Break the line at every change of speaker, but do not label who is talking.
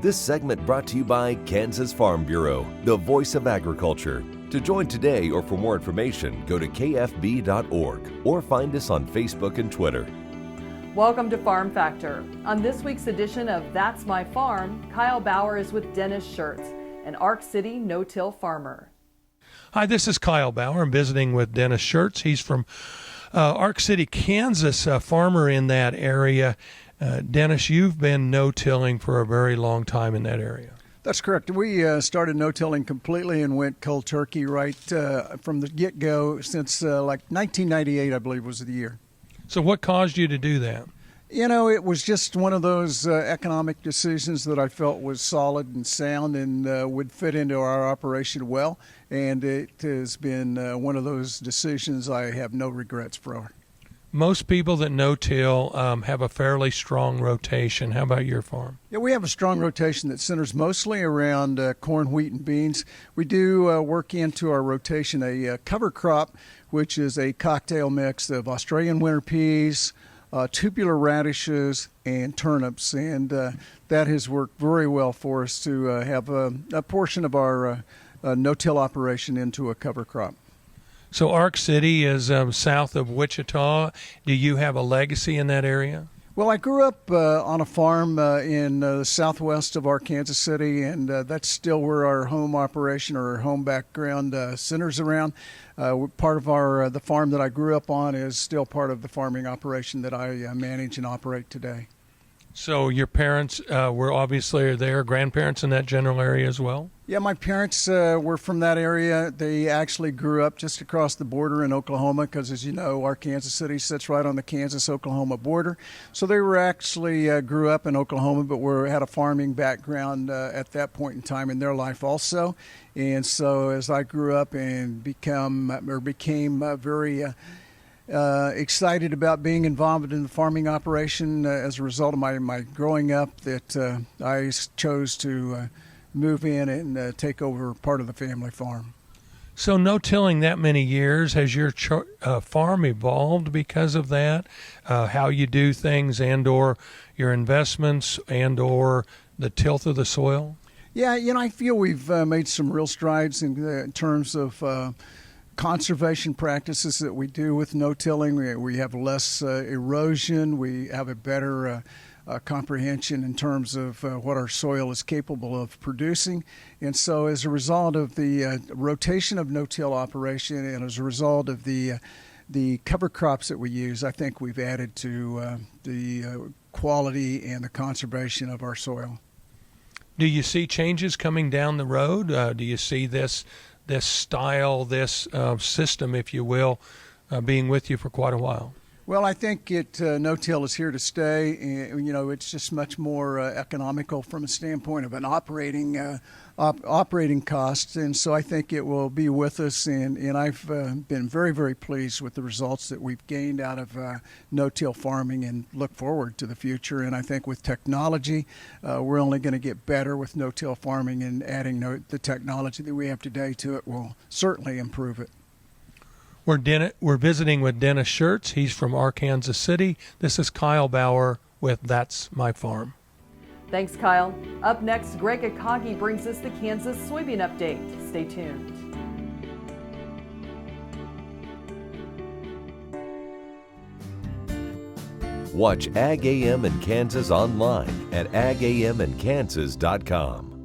This segment brought to you by Kansas Farm Bureau, the voice of agriculture. To join today or for more information, go to kfb.org or find us on Facebook and Twitter.
Welcome to Farm Factor. On this week's edition of That's My Farm, Kyle Bauer is with Dennis Shurtz, an Ark City no-till farmer.
Hi, this is Kyle Bauer. I'm visiting with Dennis Shurtz. He's from Ark City, Kansas, a farmer in that area. Dennis, you've been no-tilling for a very long time in that area.
That's correct. We started no-tilling completely and went cold turkey right from the get-go since like 1998, I believe was the year.
So what caused you to do that?
You know, it was just one of those economic decisions that I felt was solid and sound and would fit into our operation well. And it has been one of those decisions I have no regrets for.
Most people that no-till have a fairly strong rotation. How about your farm?
Yeah, we have a strong rotation that centers mostly around corn, wheat, and beans. We do work into our rotation a cover crop, which is a cocktail mix of Australian winter peas, tubular radishes, and turnips. And that has worked very well for us to have a portion of our no-till operation into a cover crop.
So Ark City is south of Wichita. Do you have a legacy in that area?
Well, I grew up on a farm in the southwest of our Kansas City, and that's still where our home operation or our home background centers around. Part of the farm that I grew up on is still part of the farming operation that I manage and operate today.
So your parents were obviously there, grandparents in that general area as well?
Yeah, my parents were from that area. They actually grew up just across the border in Oklahoma because, as you know, our Kansas City sits right on the Kansas-Oklahoma border. So they were actually grew up in Oklahoma, but had a farming background at that point in time in their life also. And so as I grew up and became very excited about being involved in the farming operation as a result of my growing up, that I chose to move in and take over part of the family farm.
So no-tilling that many years, has your farm evolved because of that? How you do things and or your investments and or the tilth of the soil? Yeah,
you know, I feel we've made some real strides in terms of conservation practices that we do with no-tilling. We have less erosion. We have a better comprehension in terms of what our soil is capable of producing. And so as a result of the rotation of no-till operation and as a result of the cover crops that we use, I think we've added to the quality and the conservation of our soil.
Do you see changes coming down the road? Do you see this style, this system, if you will, being with you for quite a while?
Well, I think no-till is here to stay. And, you know, it's just much more economical from a standpoint of an operating cost. And so I think it will be with us. And I've been very, very pleased with the results that we've gained out of no-till farming and look forward to the future. And I think with technology, we're only going to get better with no-till farming, and adding the technology that we have today to it will certainly improve it.
We're visiting with Dennis Shurtz. He's from Arkansas City. This is Kyle Bauer with That's My Farm.
Thanks, Kyle. Up next, Greg Akagi brings us the Kansas soybean update. Stay tuned.
Watch Ag AM in Kansas online at agamandkansas.com.